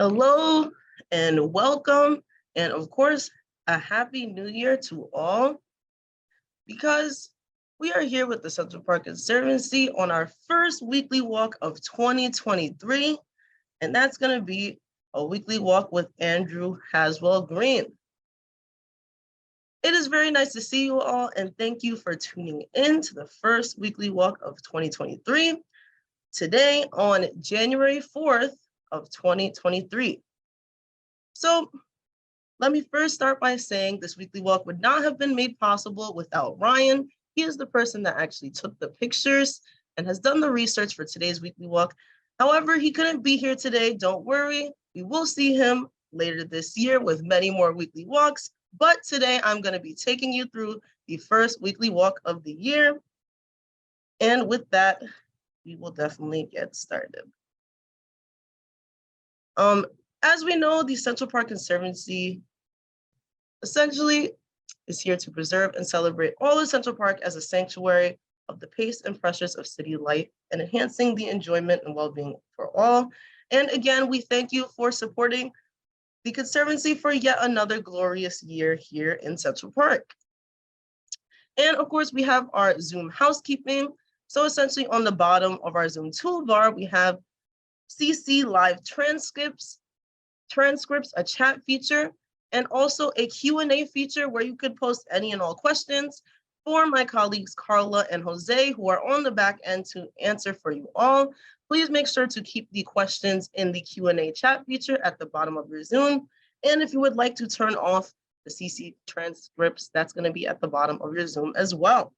Hello and welcome, and of course, a happy new year to all, because we are here with the Central Park Conservancy on our first weekly walk of 2023, and that's going to be a weekly walk with Andrew Haswell Green. It is very nice to see you all, and thank you for tuning in to the first weekly walk of 2023, today on January 4th of 2023. So let me first start by saying this weekly walk would not have been made possible without Ryan. He is the person that actually took the pictures and has done the research for today's weekly walk. However, he couldn't be here today. Don't worry. We will see him later this year with many more weekly walks. But today I'm going to be taking you through the first weekly walk of the year. And with that, we will definitely get started. As we know, the Central Park Conservancy essentially is here to preserve and celebrate all of Central Park as a sanctuary of the pace and pressures of city life and enhancing the enjoyment and well-being for all. And again, we thank you for supporting the Conservancy for yet another glorious year here in Central Park. And of course, we have our Zoom housekeeping. So essentially on the bottom of our Zoom toolbar, we have CC live transcripts, a chat feature, and also a Q&A feature where you could post any and all questions for my colleagues Carla and Jose, who are on the back end to answer for you all. Please make sure to keep the questions in the Q&A chat feature at the bottom of your Zoom. And if you would like to turn off the CC transcripts, that's going to be at the bottom of your Zoom as well.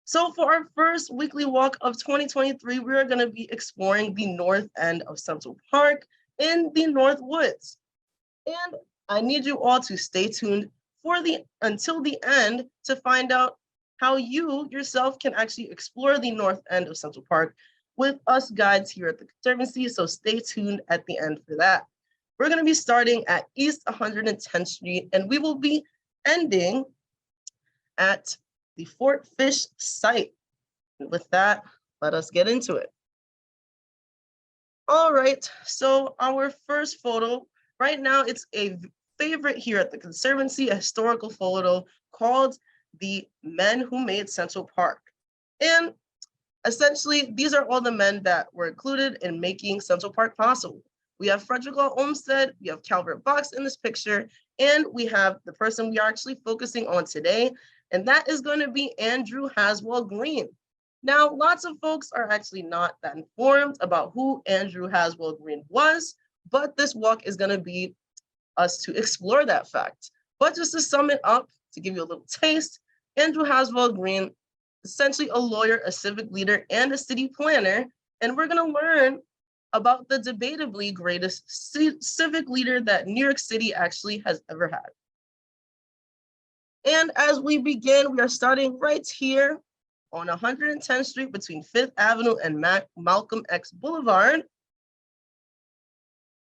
So for our first weekly walk of 2023, we are going to be exploring the north end of Central Park in the North Woods. And I need you all to stay tuned until the end to find out how you yourself can actually explore the north end of Central Park with us guides here at the Conservancy. So stay tuned at the end for that. We're going to be starting at East 110th Street, and we will be ending at the Fort Fish site. And with that, let us get into it. All right, so our first photo, right now it's a favorite here at the Conservancy, a historical photo called The Men Who Made Central Park. And essentially, these are all the men that were included in making Central Park possible. We have Frederick Law Olmsted, we have Calvert Box in this picture, and we have the person we are actually focusing on today, and that is going to be Andrew Haswell Green. Now, lots of folks are actually not that informed about who Andrew Haswell Green was, but this walk is going to be us to explore that fact. But just to sum it up, to give you a little taste, Andrew Haswell Green, essentially a lawyer, a civic leader, and a city planner, and we're going to learn about the debatably greatest civic leader that New York City actually has ever had. And as we begin, we are starting right here on 110th Street between 5th Avenue and Malcolm X Boulevard.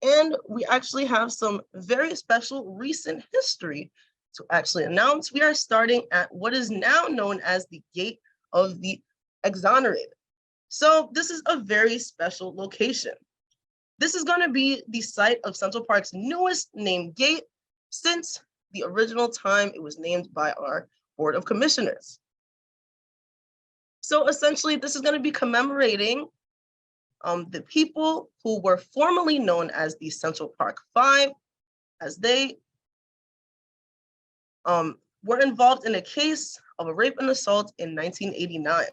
And we actually have some very special recent history to actually announce. We are starting at what is now known as the Gate of the Exonerated. So this is a very special location. This is going to be the site of Central Park's newest named gate since the original time it was named by our Board of Commissioners. So essentially, this is going to be commemorating the people who were formerly known as the Central Park Five, as they were involved in a case of a rape and assault in 1989.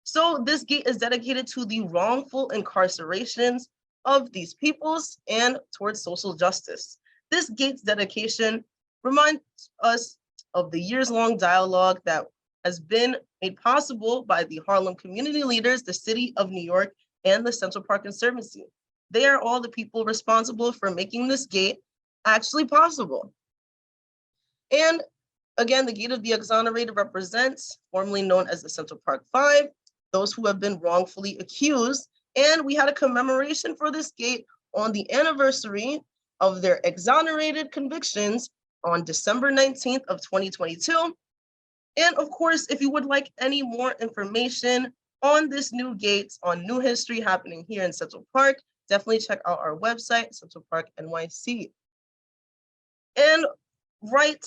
So this gate is dedicated to the wrongful incarcerations of these peoples and towards social justice. This gate's dedication reminds us of the years-long dialogue that has been made possible by the Harlem community leaders, the City of New York, and the Central Park Conservancy. They are all the people responsible for making this gate actually possible. And again, the Gate of the Exonerated represents, formerly known as the Central Park Five, those who have been wrongfully accused. And we had a commemoration for this gate on the anniversary of their exonerated convictions on December 19th of 2022. And of course, if you would like any more information on this new gate, on new history happening here in Central Park, definitely check out our website, Central Park NYC. And right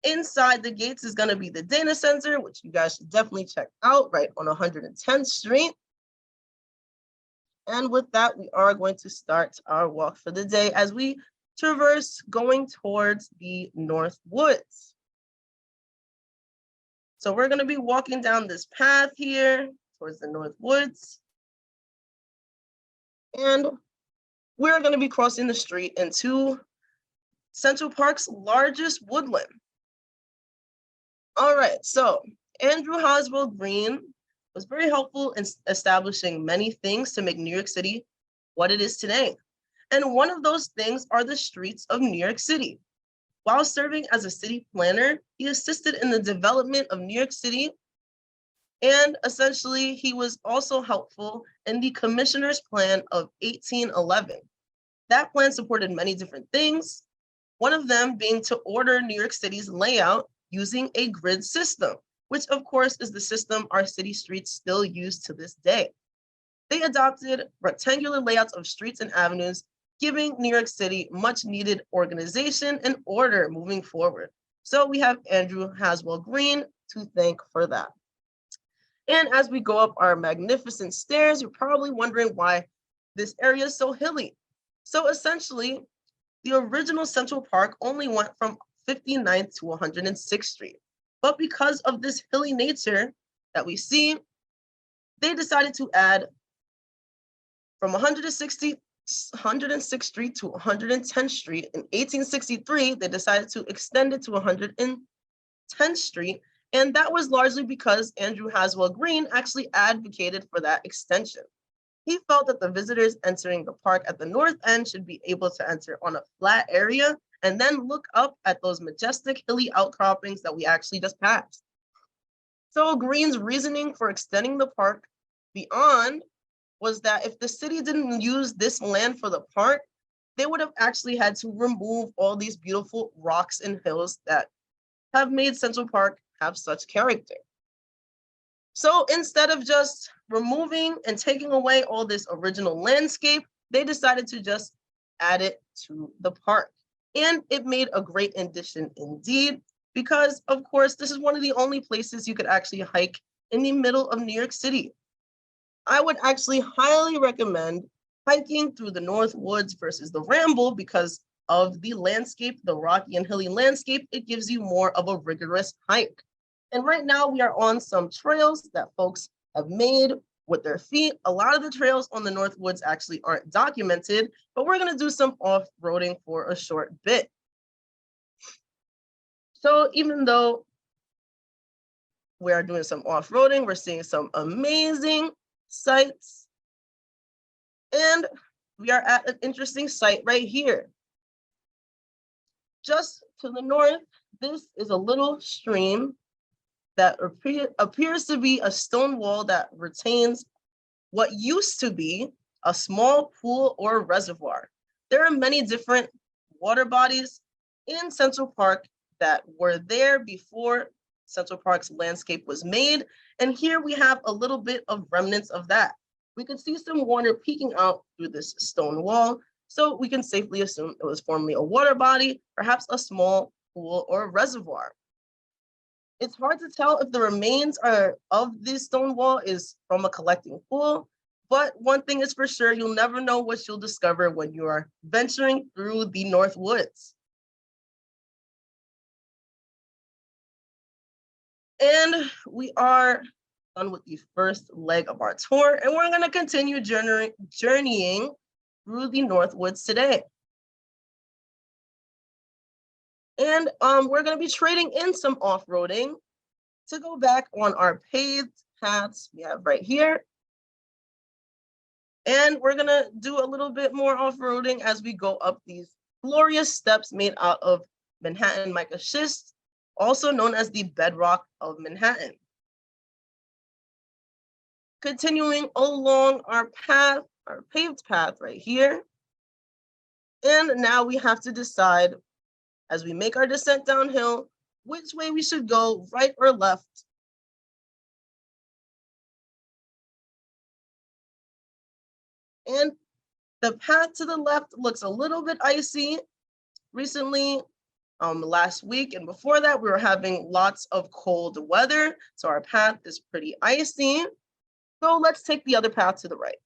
inside the gates is going to be the data center, which you guys should definitely check out right on 110th Street. And with that, we are going to start our walk for the day as we traverse going towards the North Woods. So we're going to be walking down this path here towards the North Woods. And we're going to be crossing the street into Central Park's largest woodland. All right, so Andrew Haswell Green was very helpful in establishing many things to make New York City what it is today. And one of those things are the streets of New York City. While serving as a city planner, he assisted in the development of New York City. And essentially, he was also helpful in the Commissioner's Plan of 1811. That plan supported many different things, one of them being to order New York City's layout using a grid system, which of course is the system our city streets still use to this day. They adopted rectangular layouts of streets and avenues, giving New York City much needed organization and order moving forward. So we have Andrew Haswell Green to thank for that. And as we go up our magnificent stairs, you're probably wondering why this area is so hilly. So essentially, the original Central Park only went from 59th to 106th Street. But because of this hilly nature that we see, they decided to add from 106th Street to 110th Street. In 1863, they decided to extend it to 110th Street. And that was largely because Andrew Haswell Green actually advocated for that extension. He felt that the visitors entering the park at the north end should be able to enter on a flat area and then look up at those majestic hilly outcroppings that we actually just passed. So Green's reasoning for extending the park beyond was that if the city didn't use this land for the park, they would have actually had to remove all these beautiful rocks and hills that have made Central Park have such character. So instead of just removing and taking away all this original landscape, they decided to just add it to the park. And it made a great addition indeed, because of course, this is one of the only places you could actually hike in the middle of New York City. I would actually highly recommend hiking through the North Woods versus the Ramble because of the landscape, the rocky and hilly landscape. It gives you more of a rigorous hike. And right now we are on some trails that folks have made with their feet. A lot of the trails on the North Woods actually aren't documented, but we're going to do some off-roading for a short bit. So even though we are doing some off-roading, we're seeing some amazing sights. And we are at an interesting site right here. Just to the north, this is a little stream that appears to be a stone wall that retains what used to be a small pool or reservoir. There are many different water bodies in Central Park that were there before Central Park's landscape was made. And here we have a little bit of remnants of that. We can see some water peeking out through this stone wall. So we can safely assume it was formerly a water body, perhaps a small pool or reservoir. It's hard to tell if the remains of this stone wall is from a collecting pool, but one thing is for sure, you'll never know what you'll discover when you are venturing through the North Woods. And we are done with the first leg of our tour, and we're going to continue journeying through the North Woods today. And we're going to be trading in some off-roading to go back on our paved paths we have right here. And we're going to do a little bit more off-roading as we go up these glorious steps made out of Manhattan mica schist, also known as the bedrock of Manhattan. Continuing along our path, our paved path right here. And now we have to decide as we make our descent downhill, which way we should go, right or left. And The path to the left looks a little bit icy. Recently, last week and before that, we were having lots of cold weather. So our path is pretty icy. So let's take the other path to the right.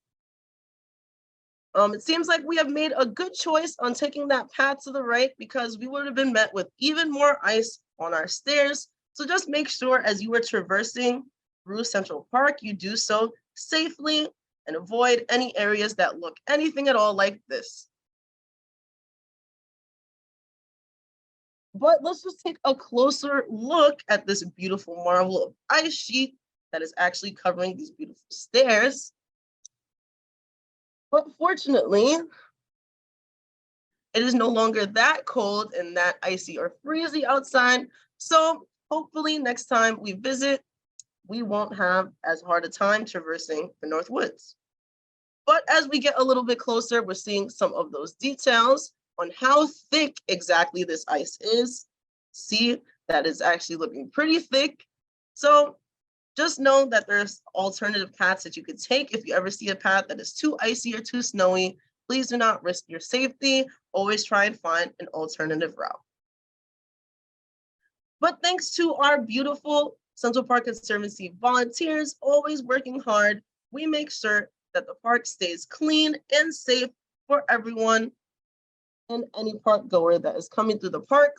It seems like we have made a good choice on taking that path to the right because we would have been met with even more ice on our stairs. So just make sure as you are traversing through Central Park, you do so safely and avoid any areas that look anything at all like this. But let's just take a closer look at this beautiful marvel of ice sheet that is actually covering these beautiful stairs. But fortunately, it is no longer that cold and that icy or freezy outside. So hopefully next time we visit, we won't have as hard a time traversing the North Woods. But as we get a little bit closer, we're seeing some of those details on how thick exactly this ice is. See, that is actually looking pretty thick. So just know that there's alternative paths that you could take. If you ever see a path that is too icy or too snowy, please do not risk your safety. Always try and find an alternative route. But thanks to our beautiful Central Park Conservancy volunteers always working hard, we make sure that the park stays clean and safe for everyone and any park goer that is coming through the park.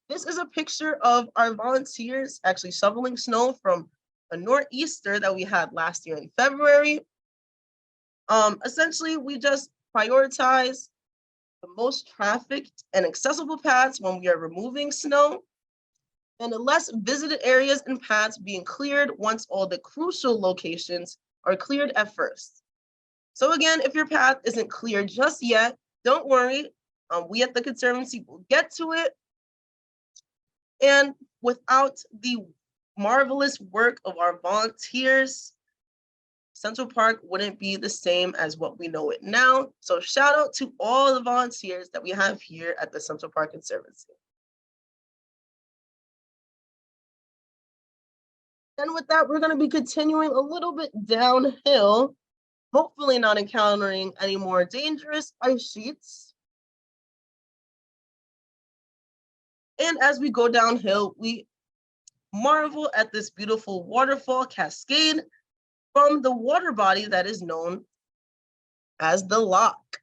This is a picture of our volunteers actually shoveling snow from a nor'easter that we had last year in February. Essentially, we just prioritize the most trafficked and accessible paths when we are removing snow, and the less visited areas and paths being cleared once all the crucial locations are cleared at first. So again, if your path isn't clear just yet, don't worry. We at the Conservancy will get to it. And without the marvelous work of our volunteers, Central Park wouldn't be the same as what we know it now. So shout out to all the volunteers that we have here at the Central Park Conservancy. And with that, we're going to be continuing a little bit downhill, hopefully not encountering any more dangerous ice sheets. And as we go downhill, we marvel at this beautiful waterfall cascade from the water body that is known as the Lock.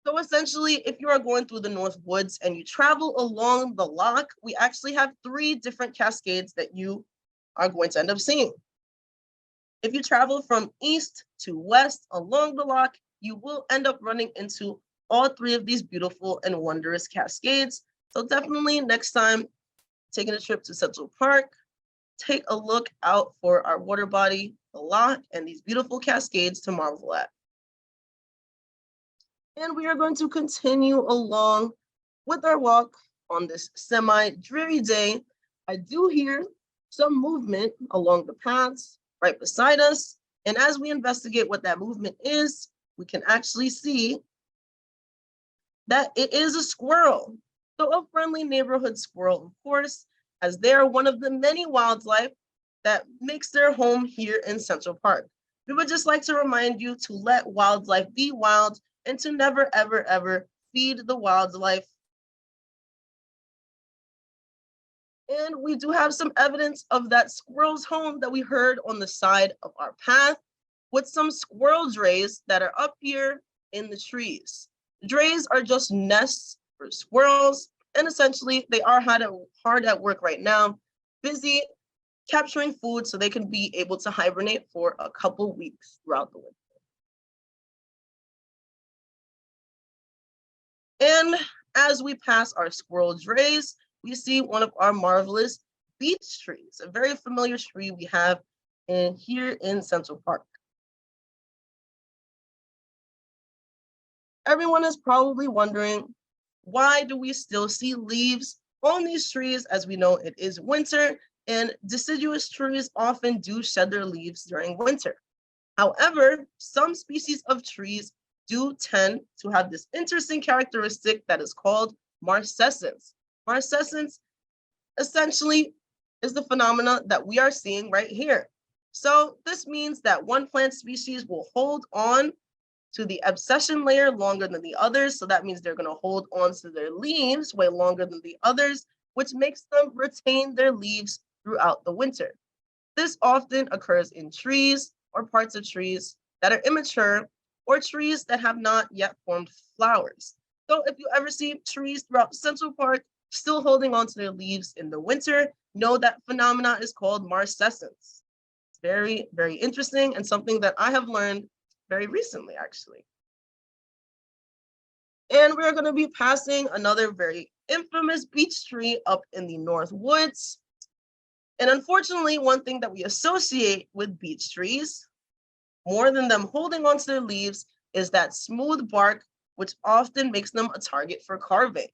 So essentially, if you are going through the North Woods and you travel along the Lock, we actually have 3 different cascades that you are going to end up seeing. If you travel from east to west along the Lock, you will end up running into all 3 of these beautiful and wondrous cascades. So definitely next time taking a trip to Central Park, take a look out for our water body, the Lock, and these beautiful cascades to marvel at. And we are going to continue along with our walk on this semi-dreary day. I do hear some movement along the paths right beside us. And as we investigate what that movement is, we can actually see that it is a squirrel. So a friendly neighborhood squirrel, of course, as they are one of the many wildlife that makes their home here in Central Park. We would just like to remind you to let wildlife be wild and to never, ever, ever feed the wildlife. And we do have some evidence of that squirrel's home that we heard on the side of our path with some squirrel drays that are up here in the trees. Drays are just nests for squirrels, and essentially they are hard at work right now, busy capturing food so they can be able to hibernate for a couple weeks throughout the winter. And as we pass our squirrel drays, we see one of our marvelous beech trees, a very familiar tree we have here in Central Park. Everyone is probably wondering, why do we still see leaves on these trees as we know it is winter and deciduous trees often do shed their leaves during winter. However, some species of trees do tend to have this interesting characteristic that is called marcescence. Marcescence essentially is the phenomena that we are seeing right here. So this means that one plant species will hold on to the abscission layer longer than the others. So that means they're going to hold on to their leaves way longer than the others, which makes them retain their leaves throughout the winter. This often occurs in trees or parts of trees that are immature or trees that have not yet formed flowers. So if you ever see trees throughout Central Park still holding on to their leaves in the winter, know that phenomena is called marcescence. It's very, very interesting and something that I have learned very recently, actually. And we're going to be passing another very infamous beech tree up in the North Woods. And unfortunately, one thing that we associate with beech trees, more than them holding onto their leaves, is that smooth bark, which often makes them a target for carving.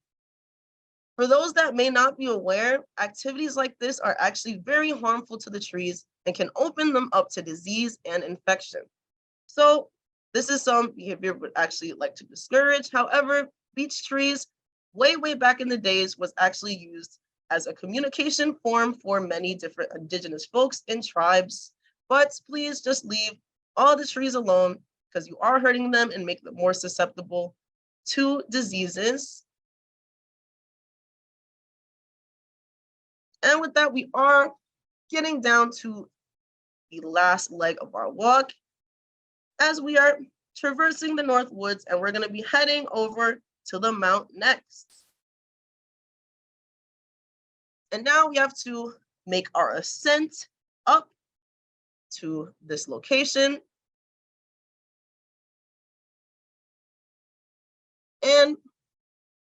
For those that may not be aware, activities like this are actually very harmful to the trees and can open them up to disease and infection. So this is some behavior would actually like to discourage. However, beech trees, way back in the days, was actually used as a communication form for many different indigenous folks and tribes. But please just leave all the trees alone because you are hurting them and make them more susceptible to diseases. And with that, we are getting down to the last leg of our walk as we are traversing the North Woods, and we're going to be heading over to the Mount next. And now we have to make our ascent up to this location. And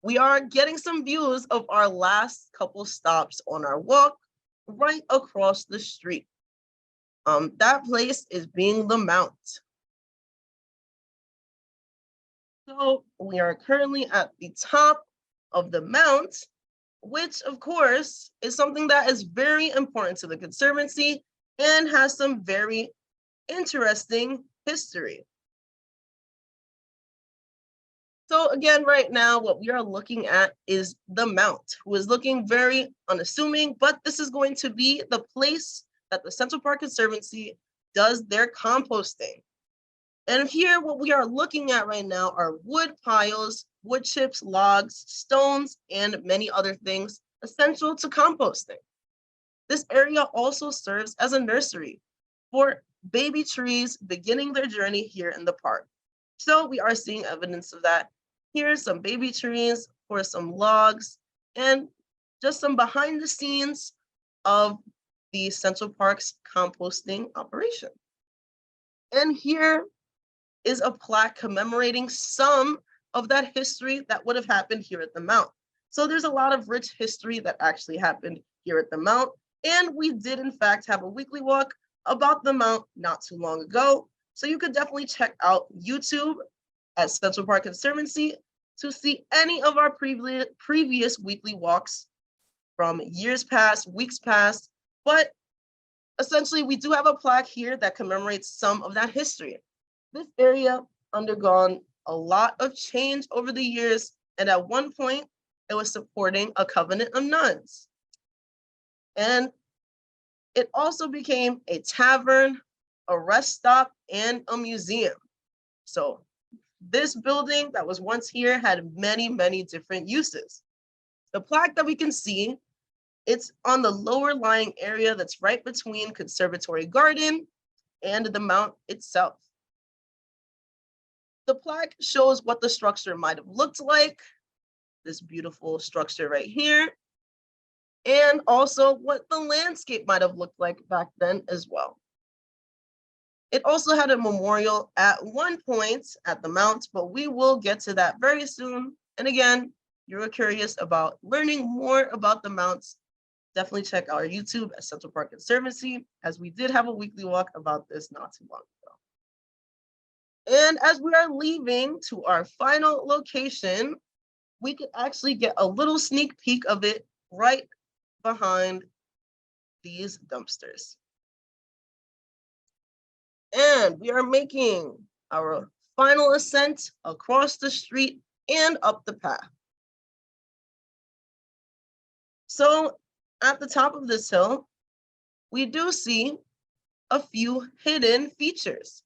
we are getting some views of our last couple stops on our walk right across the street. That place is being the Mount. So we are currently at the top of the Mount, which of course is something that is very important to the Conservancy and has some very interesting history. So again, right now, what we are looking at is the Mount, who is looking very unassuming, but this is going to be the place that the Central Park Conservancy does their composting. And here, what we are looking at right now are wood piles, wood chips, logs, stones, and many other things essential to composting. This area also serves as a nursery for baby trees beginning their journey here in the park. So we are seeing evidence of that. Here's some baby trees or some logs and just some behind the scenes of the Central Park's composting operation. And here is a plaque commemorating some of that history that would have happened here at the Mount. So there's a lot of rich history that actually happened here at the Mount. And we did in fact have a weekly walk about the Mount not too long ago. So you could definitely check out YouTube at Central Park Conservancy to see any of our previous weekly walks from years past, weeks past. But essentially, we do have a plaque here that commemorates some of that history. This area undergone a lot of change over the years, and at one point, it was supporting a covenant of nuns. And it also became a tavern, a rest stop, and a museum. So this building that was once here had many different uses. The plaque that we can see, it's on the lower lying area that's right between Conservatory Garden and the Mount itself. The plaque shows what the structure might have looked like, this beautiful structure right here, and also what the landscape might have looked like back then as well. It also had a memorial at one point at the Mount, but we will get to that very soon. And again, you're curious about learning more about the Mounts, definitely check our YouTube at Central Park Conservancy, as we did have a weekly walk about this not too long ago. And as we are leaving to our final location, we could actually get a little sneak peek of it right behind these dumpsters. And we are making our final ascent across the street and up the path. So at the top of this hill, we do see a few hidden features.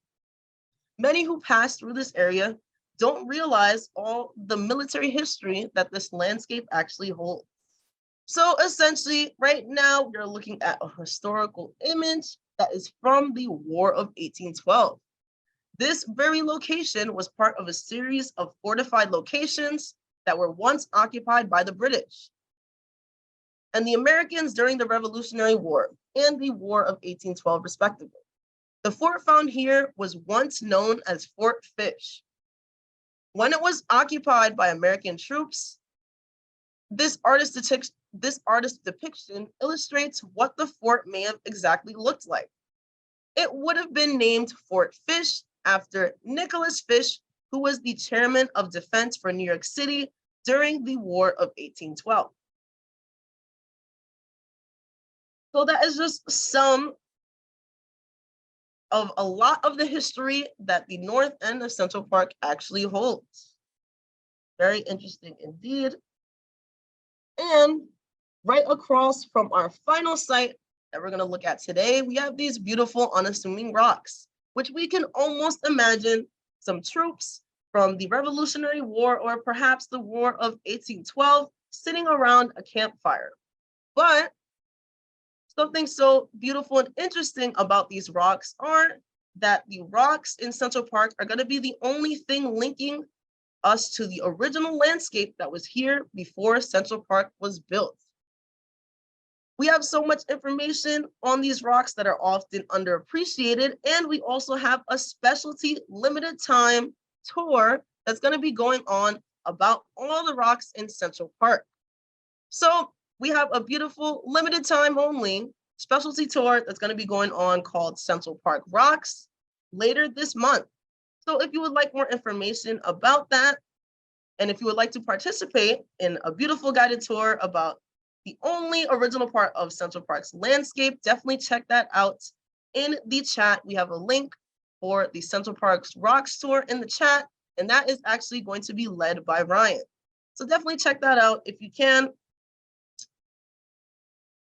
Many who pass through this area don't realize all the military history that this landscape actually holds. So essentially, right now, we're looking at a historical image that is from the War of 1812. This very location was part of a series of fortified locations that were once occupied by the British and the Americans during the Revolutionary War and the War of 1812, respectively. The fort found here was once known as Fort Fish. When it was occupied by American troops, this artist's depiction illustrates what the fort may have exactly looked like. It would have been named Fort Fish after Nicholas Fish, who was the chairman of defense for New York City during the War of 1812. So that is just some of a lot of the history that the north end of Central Park actually holds. Very interesting indeed. And right across from our final site that we're going to look at today, we have these beautiful unassuming rocks, which we can almost imagine some troops from the Revolutionary War or perhaps the War of 1812 sitting around a campfire. But something so beautiful and interesting about these rocks are that the rocks in Central Park are going to be the only thing linking us to the original landscape that was here before Central Park was built. We have so much information on these rocks that are often underappreciated, and we also have a specialty limited time tour that's going to be going on about all the rocks in Central Park. So we have a beautiful limited time only specialty tour that's going to be going on called Central Park Rocks later this month. So if you would like more information about that, and if you would like to participate in a beautiful guided tour about the only original part of Central Park's landscape, definitely check that out in the chat. We have a link for the Central Park's Rocks tour in the chat, and that is actually going to be led by Ryan. So definitely check that out if you can.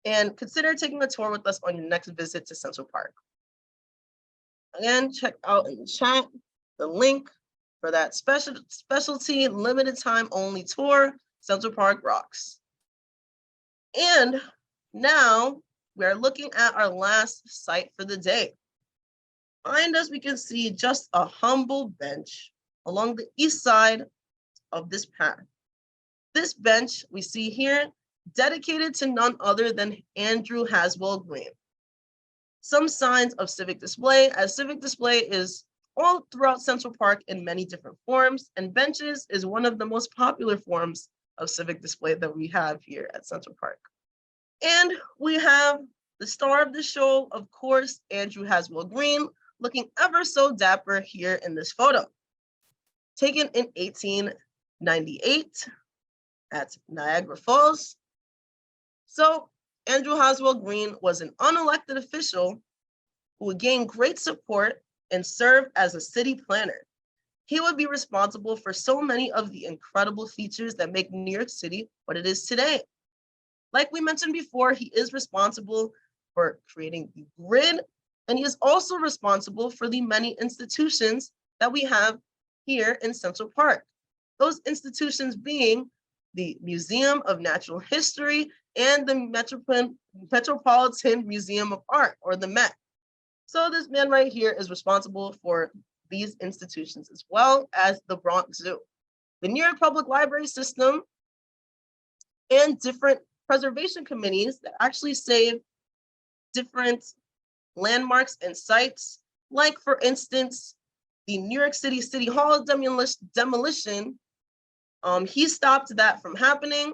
And consider taking a tour with us on your next visit to Central Park. Again, check out in the chat the link for that specialty limited time only tour, Central Park Rocks. And now we are looking at our last site for the day. Behind us, we can see just a humble bench along the east side of this path. This bench we see here dedicated to none other than Andrew Haswell Green. Some signs of civic display, as civic display is all throughout Central Park in many different forms, and benches is one of the most popular forms of civic display that we have here at Central Park. And we have the star of the show, of course, Andrew Haswell Green, looking ever so dapper here in this photo. Taken in 1898 at Niagara Falls. So Andrew Haswell Green was an unelected official who would gain great support and serve as a city planner. He would be responsible for so many of the incredible features that make New York City what it is today. Like we mentioned before, he is responsible for creating the grid, and he is also responsible for the many institutions that we have here in Central Park. Those institutions being the Museum of Natural History and the Metropolitan Museum of Art, or the Met. So this man right here is responsible for these institutions as well as the Bronx Zoo, the New York Public Library System, and different preservation committees that actually save different landmarks and sites, like for instance, the New York City City Hall demolition. He stopped that from happening.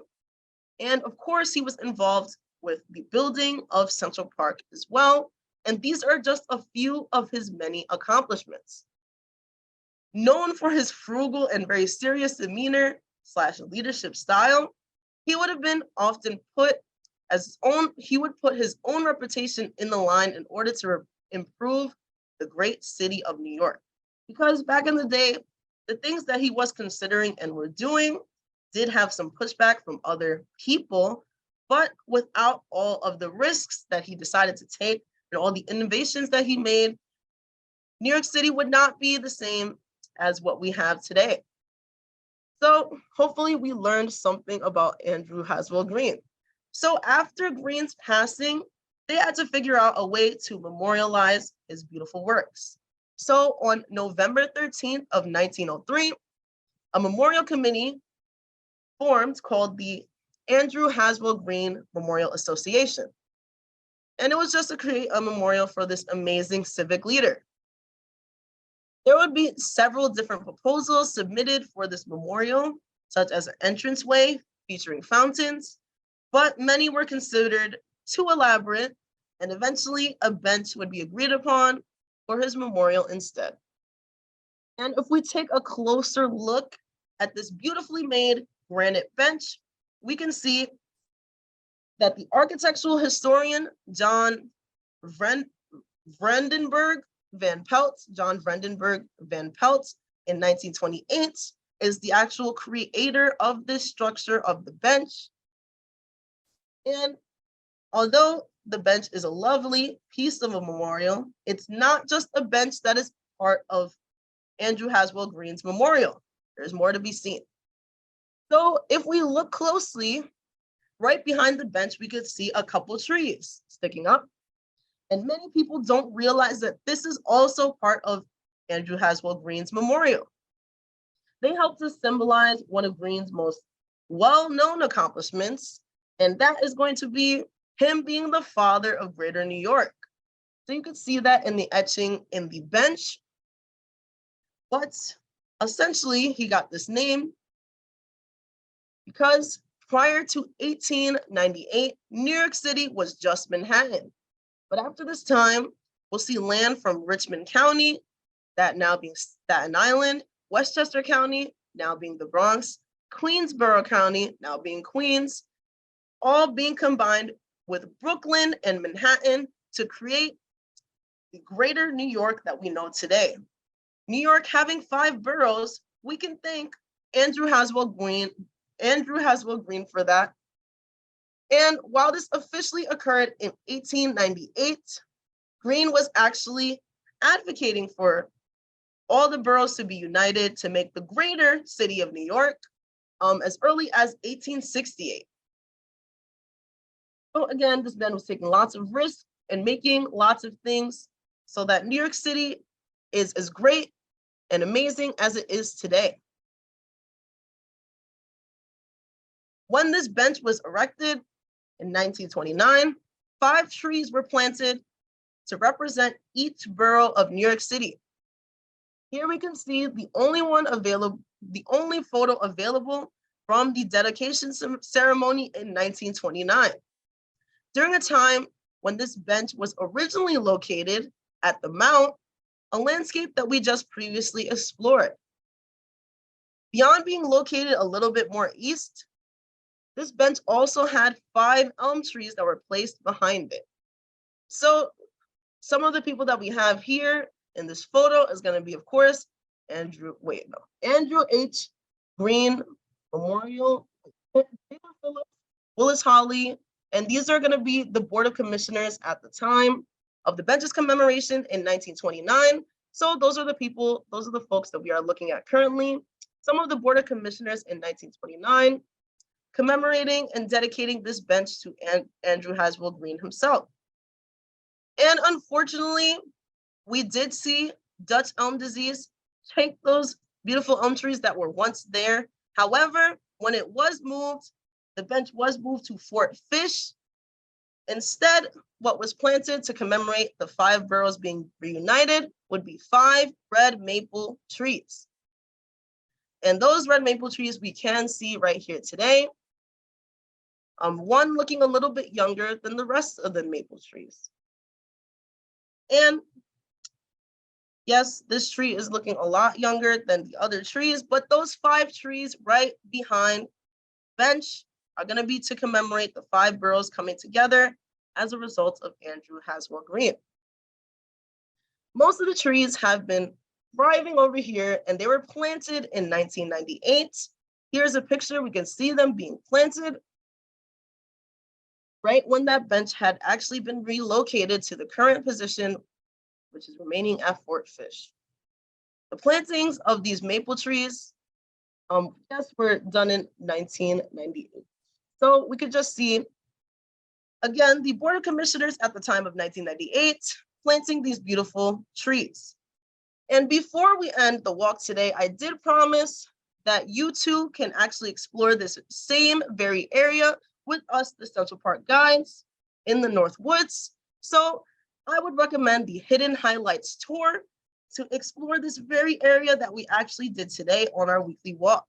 And of course, he was involved with the building of Central Park as well. And these are just a few of his many accomplishments. Known for his frugal and very serious demeanor / leadership style, he would have been often put he would put his own reputation in the line in order to improve the great city of New York. Because back in the day, the things that he was considering and were doing did have some pushback from other people, but without all of the risks that he decided to take and all the innovations that he made, New York City would not be the same as what we have today. So hopefully we learned something about Andrew Haswell Green. So after Green's passing, they had to figure out a way to memorialize his beautiful works. So on November 13th of 1903, a memorial committee formed called the Andrew Haswell Green Memorial Association. And it was just to create a memorial for this amazing civic leader. There would be several different proposals submitted for this memorial, such as an entranceway featuring fountains, but many were considered too elaborate, and eventually a bench would be agreed upon for his memorial instead. And if we take a closer look at this beautifully made granite bench, we can see that the architectural historian John Vredenburg Van Pelt in 1928 is the actual creator of this structure of the bench. And although the bench is a lovely piece of a memorial, it's not just a bench that is part of Andrew Haswell Green's memorial. There's more to be seen. So if we look closely, right behind the bench, we could see a couple trees sticking up. And many people don't realize that this is also part of Andrew Haswell Green's memorial. They help to symbolize one of Green's most well-known accomplishments, and that is going to be him being the father of Greater New York. So you can see that in the etching in the bench. But essentially, he got this name because prior to 1898, New York City was just Manhattan. But after this time, we'll see land from Richmond County, that now being Staten Island, Westchester County, now being the Bronx, Queensborough County, now being Queens, all being combined with Brooklyn and Manhattan to create the greater New York that we know today. New York having 5 boroughs, we can thank Andrew Haswell Green for that. And while this officially occurred in 1898, Green was actually advocating for all the boroughs to be united to make the greater city of New York as early as 1868. So again, this man was taking lots of risks and making lots of things so that New York City is as great and amazing as it is today. When this bench was erected in 1929, 5 trees were planted to represent each borough of New York City. Here we can see the only photo available from the dedication ceremony in 1929. During a time when this bench was originally located at the Mount, a landscape that we just previously explored. Beyond being located a little bit more east, this bench also had 5 elm trees that were placed behind it. So some of the people that we have here in this photo is going to be, of course, Andrew H. Green Memorial, Taylor Phillips, Willis Hawley, and these are going to be the Board of Commissioners at the time of the bench's commemoration in 1929. So those are the folks that we are looking at currently. Some of the Board of Commissioners in 1929 commemorating and dedicating this bench to Andrew Haswell Green himself. And unfortunately, we did see Dutch elm disease take those beautiful elm trees that were once there. However, when it was moved, the bench was moved to Fort Fish. Instead, what was planted to commemorate the 5 boroughs being reunited would be 5 red maple trees. And those red maple trees we can see right here today. One looking a little bit younger than the rest of the maple trees. And yes, this tree is looking a lot younger than the other trees, but those 5 trees right behind bench are going to be to commemorate the 5 boroughs coming together as a result of Andrew Haswell Green. Most of the trees have been thriving over here, and they were planted in 1998. Here's a picture. We can see them being planted right when that bench had actually been relocated to the current position which is remaining at Fort Fish. The plantings of these maple trees, yes, were done in 1998. So we could just see, again, the Board of Commissioners at the time of 1998, planting these beautiful trees. And before we end the walk today, I did promise that you too can actually explore this same very area with us, the Central Park Guides, in the North Woods. So I would recommend the Hidden Highlights tour to explore this very area that we actually did today on our weekly walk.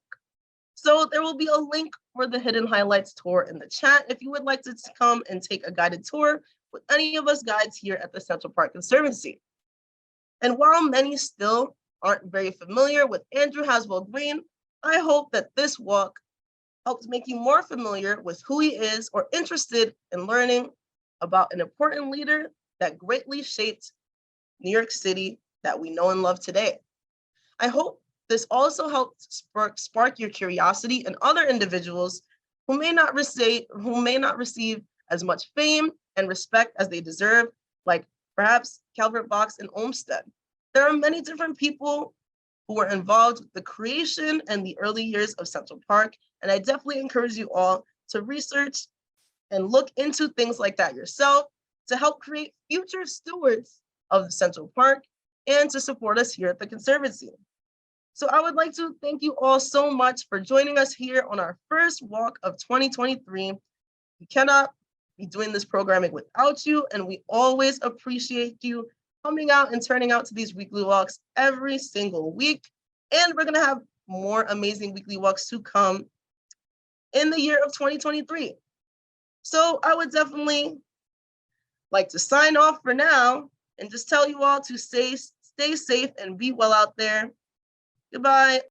So there will be a link for the Hidden Highlights tour in the chat if you would like to come and take a guided tour with any of us guides here at the Central Park Conservancy. And while many still aren't very familiar with Andrew Haswell Green, I hope that this walk helps make you more familiar with who he is or interested in learning about an important leader that greatly shaped New York City that we know and love today. I hope this also helps spark your curiosity in other individuals who may not receive as much fame and respect as they deserve, like perhaps Calvert Vaux and Olmsted. There are many different people who were involved with the creation and the early years of Central Park, and I definitely encourage you all to research and look into things like that yourself to help create future stewards of Central Park and to support us here at the Conservancy. So I would like to thank you all so much for joining us here on our first walk of 2023. We cannot be doing this programming without you, and we always appreciate you coming out and turning out to these weekly walks every single week. And we're gonna have more amazing weekly walks to come in the year of 2023. So I would definitely like to sign off for now and just tell you all to stay safe and be well out there. Goodbye.